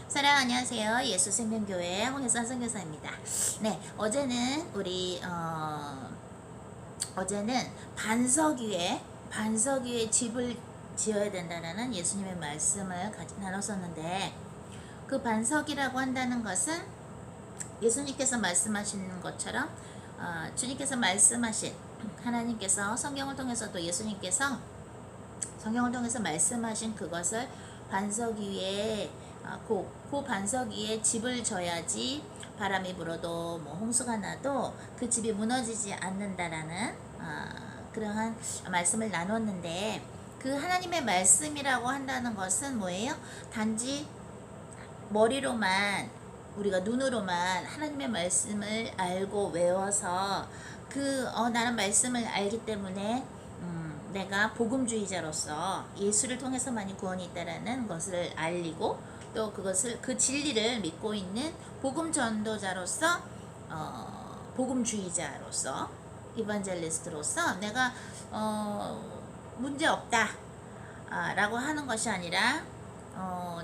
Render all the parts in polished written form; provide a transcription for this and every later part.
사랑 안녕하세요. 예수생명교회 홍혜선 선교사입니다. 네, 어제는 반석 위에 집을 지어야 된다는 예수님의 말씀을 같이 나눴었는데, 그 반석이라고 한다는 것은 예수님께서 말씀하신 것처럼 주님께서 말씀하신, 하나님께서 성경을 통해서 또 예수님께서 성경을 통해서 말씀하신 그것을 반석 위에 그 반석 위에 집을 져야지 바람이 불어도 뭐 홍수가 나도 그 집이 무너지지 않는다라는 그러한 말씀을 나눴는데, 그 하나님의 말씀이라고 한다는 것은 뭐예요? 단지 머리로만, 우리가 눈으로만 하나님의 말씀을 알고 외워서 나는 말씀을 알기 때문에 내가 복음주의자로서 예수를 통해서만이 구원이 있다라는 것을 알리고, 또 그 진리를 믿고 있는 복음 전도자로서, 복음주의자로서, 이반젤리스트로서 내가 문제 없다 라고 하는 것이 아니라,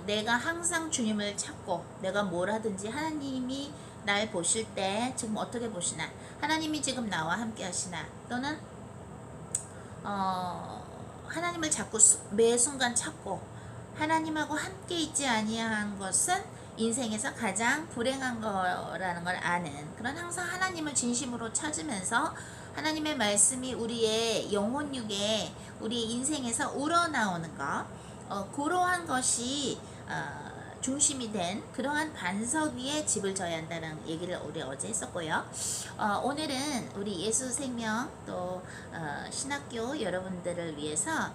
내가 항상 주님을 찾고, 내가 뭘 하든지 하나님이 날 보실 때 지금 어떻게 보시나, 하나님이 지금 나와 함께 하시나, 또는 하나님을 자꾸 매 순간 찾고 하나님하고 함께 있지 아니한 것은 인생에서 가장 불행한 거라는 걸 아는, 그런 항상 하나님을 진심으로 찾으면서 하나님의 말씀이 우리의 영혼육에, 우리의 인생에서 우러나오는 것, 그러한 것이 중심이 된 그러한 반석 위에 집을 져야 한다는 얘기를 우리 어제 했었고요. 오늘은 우리 예수생명 또 신학교 여러분들을 위해서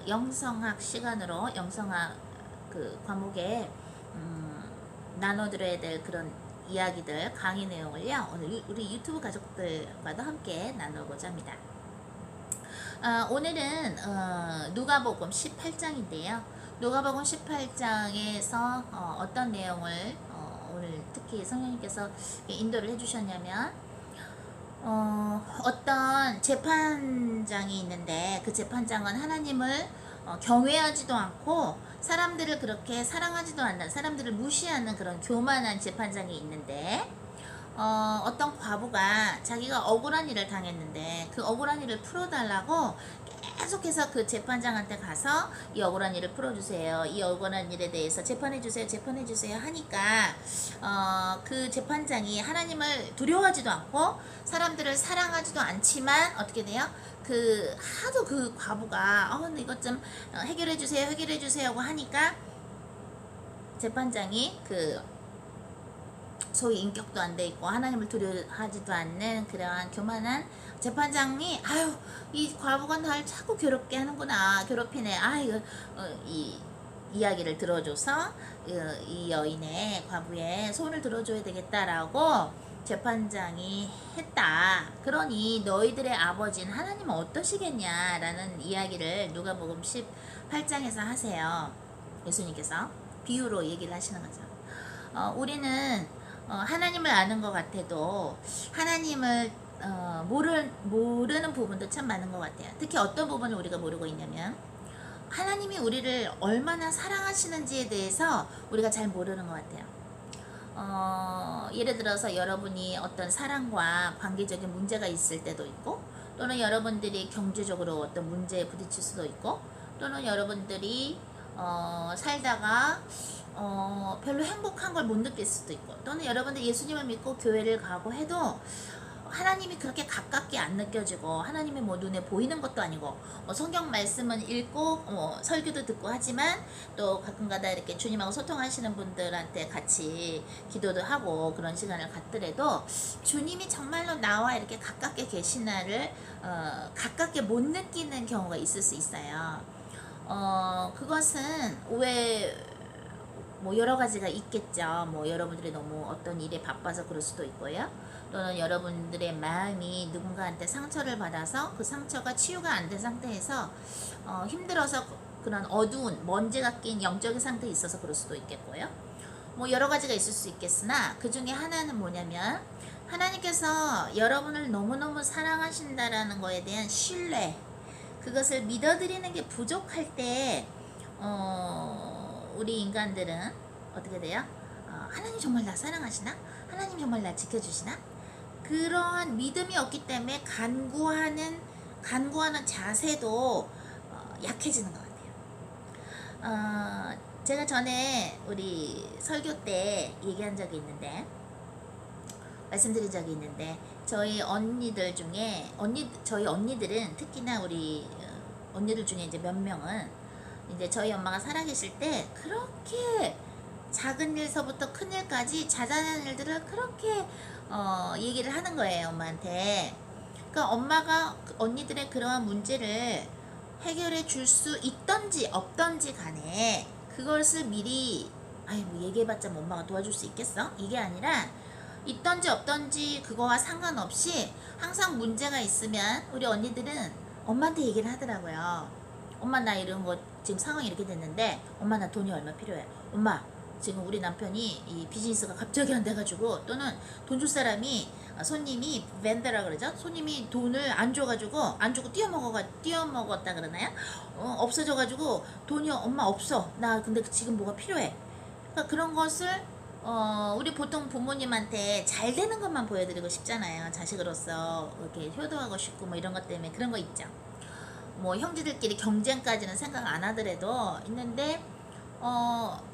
영성학 시간으로, 영성학 그 과목에 나눠드려야 될 그런 이야기들, 강의 내용을요, 오늘 우리 유튜브 가족들과도 함께 나누고자 합니다. 오늘은 누가복음 18장인데요. 누가복음 18장에서 어떤 내용을 오늘 특히 성령님께서 인도를 해주셨냐면, 어떤 재판장이 있는데, 그 재판장은 하나님을 경외하지도 않고 사람들을 그렇게 사랑하지도 않는, 사람들을 무시하는 그런 교만한 재판장이 있는데, 어떤 과부가 자기가 억울한 일을 당했는데 그 억울한 일을 풀어달라고 계속해서 그 재판장한테 가서 이 억울한 일을 풀어주세요, 이 억울한 일에 대해서 재판해주세요 하니까, 그 재판장이 하나님을 두려워하지도 않고 사람들을 사랑하지도 않지만 어떻게 돼요? 하도 그 과부가 이것 좀 해결해주세요 하고 하니까, 재판장이 소위 인격도 안 돼 있고 하나님을 두려워하지도 않는 그러한 교만한 재판장이, 이 과부가 날 자꾸 괴롭게 하는구나, 괴롭히네, 이 이야기를 들어줘서 이 여인의, 과부의 손을 들어줘야 되겠다라고 재판장이 했다. 그러니 너희들의 아버지는 하나님은 어떠시겠냐라는 이야기를 누가복음 18장에서 하세요. 예수님께서 비유로 얘기를 하시는 거죠. 우리는 하나님을 아는 것 같아도 하나님을 모르는 부분도 참 많은 것 같아요. 특히 어떤 부분을 우리가 모르고 있냐면, 하나님이 우리를 얼마나 사랑하시는지에 대해서 우리가 잘 모르는 것 같아요. 예를 들어서 여러분이 어떤 사랑과 관계적인 문제가 있을 때도 있고, 또는 여러분들이 경제적으로 어떤 문제에 부딪힐 수도 있고, 또는 여러분들이 살다가 별로 행복한 걸 못 느낄 수도 있고, 또는 여러분들 예수님을 믿고 교회를 가고 해도 하나님이 그렇게 가깝게 안 느껴지고, 하나님이 뭐 눈에 보이는 것도 아니고, 성경 말씀은 읽고 설교도 듣고 하지만, 또 가끔가다 이렇게 주님하고 소통하시는 분들한테 같이 기도도 하고 그런 시간을 갖더라도 주님이 정말로 나와 이렇게 가깝게 계시나를 가깝게 못 느끼는 경우가 있을 수 있어요. 그것은 여러 가지가 있겠죠. 여러분들이 너무 어떤 일에 바빠서 그럴 수도 있고요. 또는 여러분들의 마음이 누군가한테 상처를 받아서 그 상처가 치유가 안 된 상태에서 힘들어서 그런 어두운 먼지가 낀 영적인 상태에 있어서 그럴 수도 있겠고요. 여러 가지가 있을 수 있겠으나, 그 중에 하나는 뭐냐면, 하나님께서 여러분을 너무너무 사랑하신다라는 거에 대한 신뢰, 그것을 믿어드리는 게 부족할 때 우리 인간들은 어떻게 돼요? 하나님 정말 나 사랑하시나? 하나님 정말 나 지켜주시나? 그러한 믿음이 없기 때문에 간구하는 자세도 약해지는 것 같아요. 제가 전에 우리 설교 때 얘기한 적이 있는데, 말씀드린 적이 있는데, 저희 언니들 중에 저희 언니들은 특히나 우리 언니들 중에 이제 몇 명은 이제 저희 엄마가 살아계실 때 그렇게 작은 일서부터 큰 일까지 자잘한 일들을 그렇게 얘기를 하는 거예요, 엄마한테. 그러니까 엄마가 언니들의 그러한 문제를 해결해 줄 수 있던지 없던지 간에 그것을 미리 뭐 얘기해봤자 뭐 엄마가 도와줄 수 있겠어? 이게 아니라 있던지 없던지 그거와 상관없이 항상 문제가 있으면 우리 언니들은 엄마한테 얘기를 하더라고요. 엄마 나 이런 거 지금 상황이 이렇게 됐는데 엄마 나 돈이 얼마 필요해. 엄마 지금 우리 남편이 이 비즈니스가 갑자기 안 돼가지고, 또는 돈 줄 사람이 손님이 벤더라 그러죠. 손님이 돈을 안 줘가지고 안 주고 뛰어먹었다 그러나요? 없어져가지고 돈이 엄마 없어. 나 근데 지금 뭐가 필요해. 그러니까 그런 것을 우리 보통 부모님한테 잘 되는 것만 보여드리고 싶잖아요. 자식으로서 이렇게 효도하고 싶고 뭐 이런 것 때문에 그런 거 있죠. 뭐 형제들끼리 경쟁까지는 생각 안 하더라도 있는데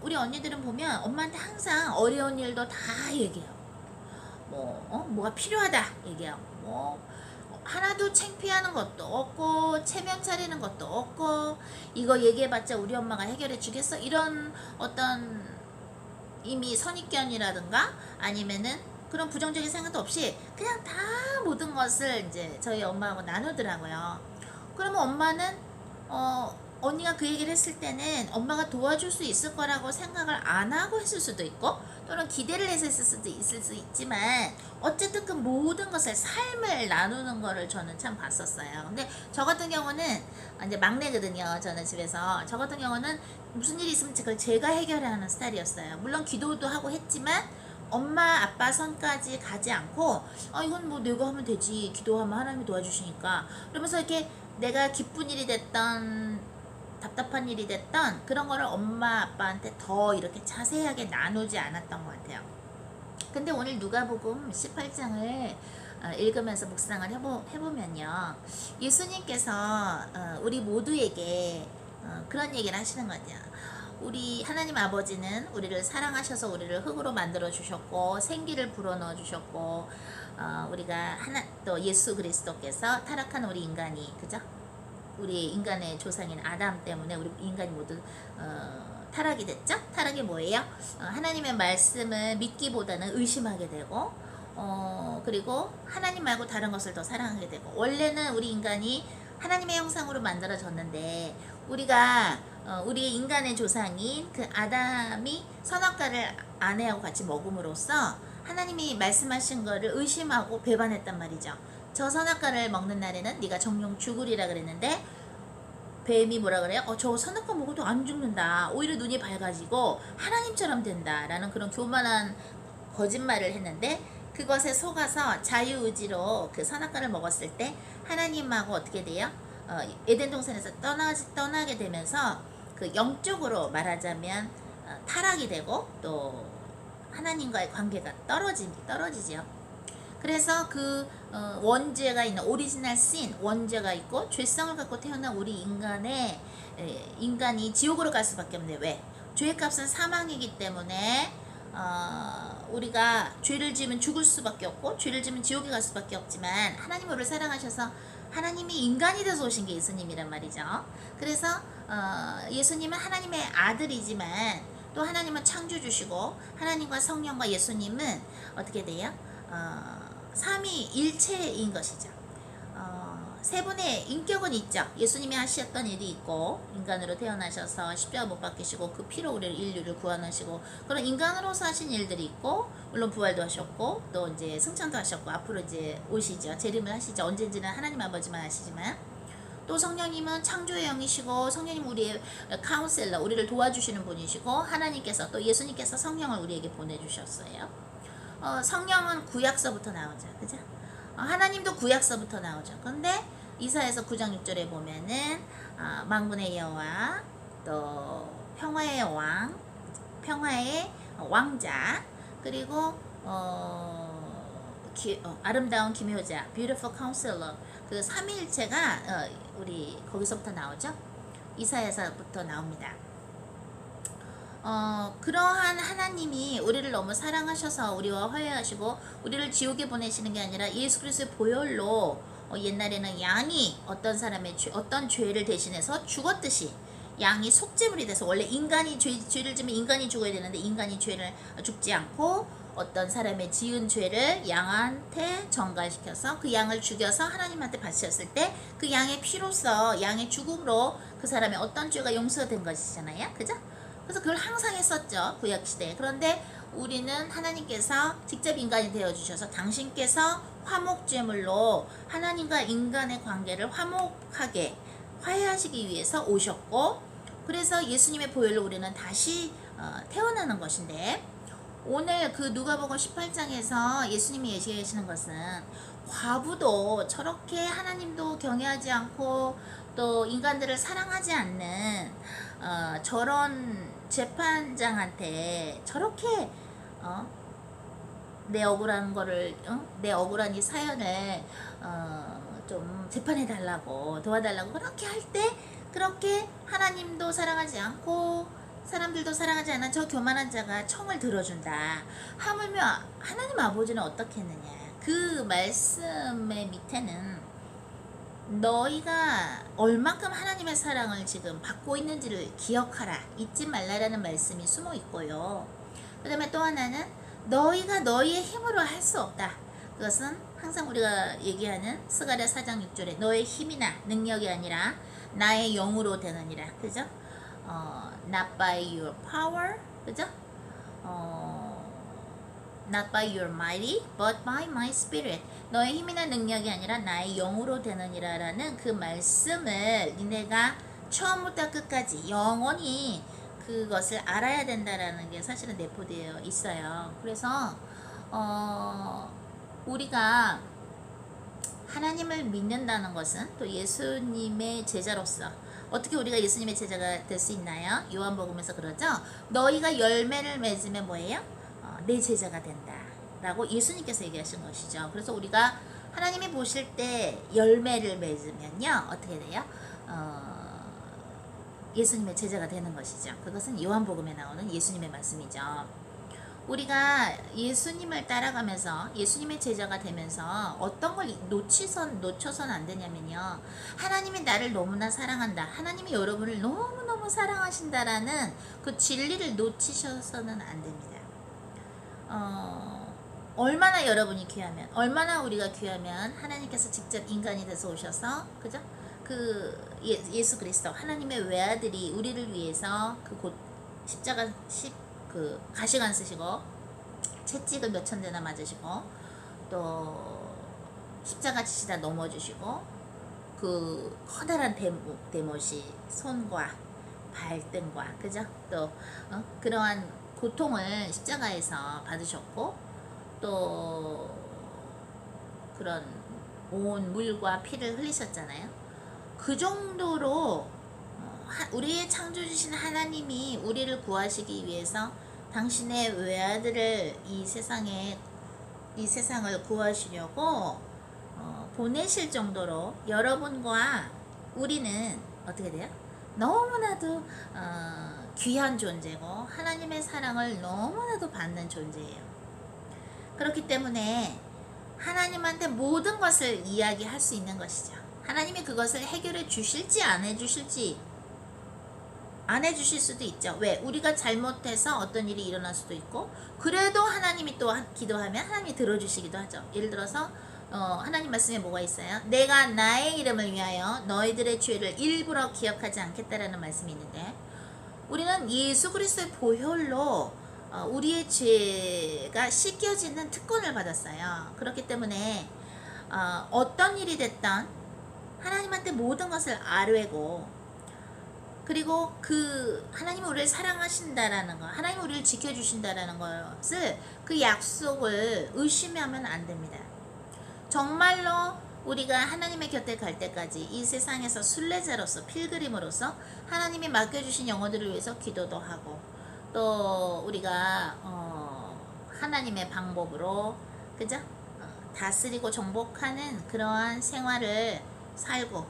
우리 언니들은 보면 엄마한테 항상 어려운 일도 다 얘기해요. 뭐가 필요하다 얘기해요. 뭐 하나도 창피하는 것도 없고 체면 차리는 것도 없고, 이거 얘기해봤자 우리 엄마가 해결해 주겠어, 이런 어떤 이미 선입견이라든가 아니면은 그런 부정적인 생각도 없이 그냥 다 모든 것을 이제 저희 엄마하고 나누더라고요. 그러면 엄마는 언니가 그 얘기를 했을 때는 엄마가 도와줄 수 있을 거라고 생각을 안 하고 했을 수도 있고, 또는 기대를 해서 했을 수도 있을 수 있지만, 어쨌든 그 모든 것을 삶을 나누는 거를 저는 참 봤었어요. 근데 저 같은 경우는 이제 막내거든요. 저는 집에서. 저 같은 경우는 무슨 일이 있으면 그걸 제가 해결하는 스타일이었어요. 물론 기도도 하고 했지만 엄마 아빠 선까지 가지 않고 이건 뭐 내가 하면 되지, 기도하면 하나님이 도와주시니까, 그러면서 이렇게 내가 기쁜 일이 됐던 답답한 일이 됐던 그런 거를 엄마 아빠한테 더 이렇게 자세하게 나누지 않았던 것 같아요. 근데 오늘 누가복음 18장을 읽으면서 묵상을 해보면요, 예수님께서 우리 모두에게 그런 얘기를 하시는 것 같아요. 우리 하나님 아버지는 우리를 사랑하셔서 우리를 흙으로 만들어 주셨고 생기를 불어넣어 주셨고, 우리가 또 예수 그리스도께서 타락한 우리 인간이, 그죠? 우리 인간의 조상인 아담 때문에 우리 인간이 모두 타락이 됐죠? 타락이 뭐예요? 하나님의 말씀을 믿기보다는 의심하게 되고, 그리고 하나님 말고 다른 것을 더 사랑하게 되고, 원래는 우리 인간이 하나님의 형상으로 만들어졌는데 우리가 우리 인간의 조상인 그 아담이 선악과를 아내하고 같이 먹음으로써 하나님이 말씀하신 거를 의심하고 배반했단 말이죠. 저 선악과를 먹는 날에는 네가 정령 죽으리라 그랬는데, 뱀이 뭐라 그래요? 저 선악과 먹어도 안 죽는다, 오히려 눈이 밝아지고 하나님처럼 된다 라는 그런 교만한 거짓말을 했는데, 그것에 속아서 자유의지로 그 선악과를 먹었을 때 하나님하고 어떻게 돼요? 에덴 동산에서 떠나게 되면서 그 영적으로 말하자면 타락이 되고, 또 하나님과의 관계가 떨어지죠. 그래서 그 원죄가 있는 오리지널 신, 원죄가 있고 죄성을 갖고 태어난 우리 인간이 지옥으로 갈 수밖에 없는데, 왜? 죄의 값은 사망이기 때문에 우리가 죄를 지으면 죽을 수밖에 없고 죄를 지으면 지옥에 갈 수밖에 없지만, 하나님 우리를 사랑하셔서 하나님이 인간이 돼서 오신 게 예수님이란 말이죠. 그래서 예수님은 하나님의 아들이지만 또 하나님은 창조주시고, 하나님과 성령과 예수님은 어떻게 돼요? 삼위일체인 것이죠. 세 분의 인격은 있죠. 예수님이 하셨던 일이 있고, 인간으로 태어나셔서 십자가 못 박히시고 그 피로 우리를 인류를 구원하시고 그런 인간으로서 하신 일들이 있고, 물론 부활도 하셨고 또 이제 승천도 하셨고 앞으로 이제 오시죠. 재림을 하시죠. 언젠지는 하나님 아버지만 하시지만, 또 성령님은 창조의 영이시고, 성령님 우리의 카운셀러, 우리를 도와주시는 분이시고, 하나님께서 또 예수님께서 성령을 우리에게 보내주셨어요. 성령은 구약서부터 나오죠. 그죠? 하나님도 구약서부터 나오죠. 근데 이사야서 9장 6절에 보면은 만군의 여호와, 또 평화의 왕, 평화의 왕자, 그리고 아름다운 기묘자, beautiful counselor, 그 삼위일체가 우리 거기서부터 나오죠. 이사야서부터 나옵니다. 그러한 하나님이 우리를 너무 사랑하셔서 우리와 화해하시고 우리를 지옥에 보내시는 게 아니라 예수 그리스도의 보혈로 옛날에는 양이 어떤 사람의 어떤 죄를 대신해서 죽었듯이 양이 속죄물이 돼서, 원래 인간이 죄를 지면 인간이 죽어야 되는데 인간이 죄를 죽지 않고 어떤 사람의 지은 죄를 양한테 전가시켜서 그 양을 죽여서 하나님한테 바쳤을 때 그 양의 피로써, 양의 죽음으로 그 사람의 어떤 죄가 용서된 것이잖아요. 그죠? 그래서 그걸 항상 했었죠, 구약시대에. 그런데 우리는 하나님께서 직접 인간이 되어주셔서 당신께서 화목제물로 하나님과 인간의 관계를 화목하게 화해하시기 위해서 오셨고, 그래서 예수님의 보혈로 우리는 다시 태어나는 것인데, 오늘 그 누가복음 18장에서 예수님이 얘기하시는 것은 과부도 저렇게 하나님도 경외하지 않고 또 인간들을 사랑하지 않는 저런 재판장한테 저렇게 내 억울한 거를 내 억울한 이 사연을 좀 재판해 달라고, 도와달라고 그렇게 할 때, 그렇게 하나님도 사랑하지 않고 사람들도 사랑하지 않은 저 교만한 자가 청을 들어준다 하물며 하나님 아버지는 어떻게 했느냐. 그 말씀의 밑에는 너희가 얼만큼 하나님의 사랑을 지금 받고 있는지를 기억하라, 잊지 말라라는 말씀이 숨어 있고요. 그 다음에 또 하나는 너희가 너희의 힘으로 할 수 없다. 그것은 항상 우리가 얘기하는 스가랴 4장 6절에 너의 힘이나 능력이 아니라 나의 영으로 되느니라. 그죠? Not by your power, 그죠? Not by your mighty, but by my spirit. 너의 힘이나 능력이 아니라 나의 영으로 되느니라 라는 그 말씀을 니네가 처음부터 끝까지 영원히 그것을 알아야 된다라는 게 사실은 내포되어 있어요. 그래서 우리가 하나님을 믿는다는 것은 또 예수님의 제자로서 어떻게 우리가 예수님의 제자가 될 수 있나요? 요한복음에서 그러죠. 너희가 열매를 맺으면 뭐예요? 내 제자가 된다 라고 예수님께서 얘기하신 것이죠. 그래서 우리가 하나님이 보실 때 열매를 맺으면요 어떻게 돼요? 예수님의 제자가 되는 것이죠. 그것은 요한복음에 나오는 예수님의 말씀이죠. 우리가 예수님을 따라가면서 예수님의 제자가 되면서 어떤 걸 놓쳐서는 안 되냐면요, 하나님이 나를 너무나 사랑한다, 하나님이 여러분을 너무너무 사랑하신다라는 그 진리를 놓치셔서는 안 됩니다. 얼마나 여러분이 귀하면, 얼마나 우리가 귀하면 하나님께서 직접 인간이 돼서 오셔서, 그죠? 그 예수 그리스도 하나님의 외아들이 우리를 위해서 그 곧 십자가 그 가시관 쓰시고 채찍을 몇천 대나 맞으시고 또 십자가 지시다 넘어지시고 그 커다란 대못이 손과 발등과, 그죠? 또 그러한 고통을 십자가에서 받으셨고, 또 그런 온 물과 피를 흘리셨잖아요. 그 정도로 우리의 창조주신 하나님이 우리를 구하시기 위해서 당신의 외아들을 이 세상을 구하시려고 보내실 정도로 여러분과 우리는 어떻게 돼요? 너무나도 귀한 존재고 하나님의 사랑을 너무나도 받는 존재예요. 그렇기 때문에 하나님한테 모든 것을 이야기할 수 있는 것이죠. 하나님이 그것을 해결해 주실지 안 해주실지, 안 해주실 수도 있죠. 왜? 우리가 잘못해서 어떤 일이 일어날 수도 있고, 그래도 하나님이 또 기도하면 하나님이 들어주시기도 하죠. 예를 들어서 하나님 말씀에 뭐가 있어요? 내가 나의 이름을 위하여 너희들의 죄를 일부러 기억하지 않겠다라는 말씀이 있는데, 우리는 예수 그리스도의 보혈로 우리의 죄가 씻겨지는 특권을 받았어요. 그렇기 때문에 어떤 일이 됐든 하나님한테 모든 것을 아뢰고, 그리고 그 하나님이 우리를 사랑하신다라는 것, 하나님이 우리를 지켜주신다라는 것을, 그 약속을 의심하면 안 됩니다. 정말로 우리가 하나님의 곁에 갈 때까지 이 세상에서 순례자로서, 필그림으로서 하나님이 맡겨주신 영혼들을 위해서 기도도 하고, 또 우리가 하나님의 방법으로 그죠? 다스리고 정복하는 그러한 생활을 살고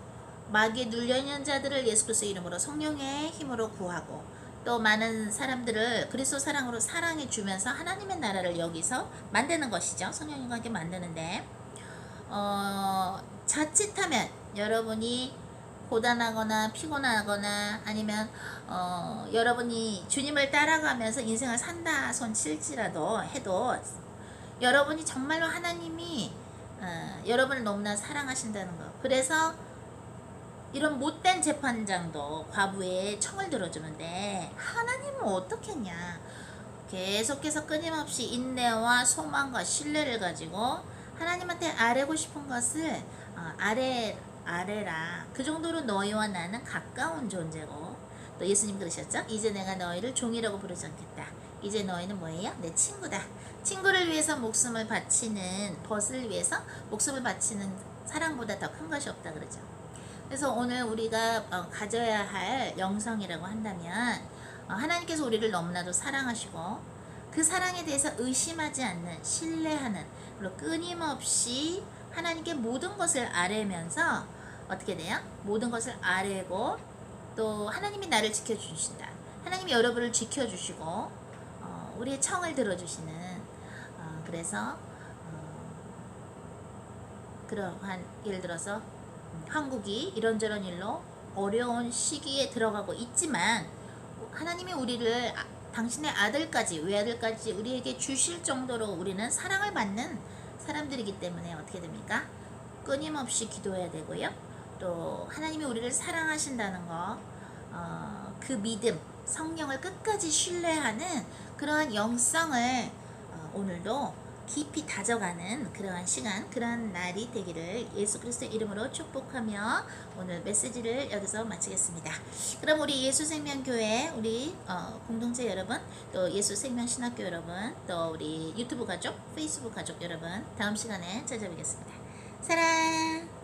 마귀에 눌려있는 자들을 예수 그리스도 이름으로 성령의 힘으로 구하고 또 많은 사람들을 그리스도 사랑으로 사랑해 주면서 하나님의 나라를 여기서 만드는 것이죠. 성령님과 함께 만드는데 자칫하면 여러분이 고단하거나 피곤하거나 아니면 여러분이 주님을 따라가면서 인생을 산다 손 칠지라도 해도 여러분이 정말로 하나님이 여러분을 너무나 사랑하신다는 거. 그래서 이런 못된 재판장도 과부의 청을 들어주는데 하나님은 어떻겠냐. 계속해서 끊임없이 인내와 소망과 신뢰를 가지고 하나님한테 아뢰고 싶은 것을 아뢰라. 그 정도로 너희와 나는 가까운 존재고 또 예수님 그러셨죠? 이제 내가 너희를 종이라고 부르지 않겠다. 이제 너희는 뭐예요? 내 친구다. 친구를 위해서 목숨을 바치는 벗을 위해서 목숨을 바치는 사랑보다 더 큰 것이 없다 그러죠. 그래서 오늘 우리가 가져야 할 영성이라고 한다면 하나님께서 우리를 너무나도 사랑하시고 그 사랑에 대해서 의심하지 않는 신뢰하는 그리고 끊임없이 하나님께 모든 것을 아뢰면서 어떻게 돼요? 모든 것을 아뢰고 또 하나님이 나를 지켜주신다. 하나님이 여러분을 지켜주시고 우리의 청을 들어주시는 그래서 그러한 예를 들어서 한국이 이런저런 일로 어려운 시기에 들어가고 있지만 하나님이 우리를 당신의 아들까지 외아들까지 우리에게 주실 정도로 우리는 사랑을 받는 사람들이기 때문에 어떻게 됩니까? 끊임없이 기도해야 되고요. 또 하나님이 우리를 사랑하신다는 거, 그 믿음, 성령을 끝까지 신뢰하는 그러한 영성을 오늘도 깊이 다져가는 그러한 시간, 그러한 날이 되기를 예수 그리스도의 이름으로 축복하며 오늘 메시지를 여기서 마치겠습니다. 그럼 우리 예수생명교회 우리 공동체 여러분, 또 예수생명신학교 여러분, 또 우리 유튜브 가족, 페이스북 가족 여러분, 다음 시간에 찾아뵙겠습니다. 사랑.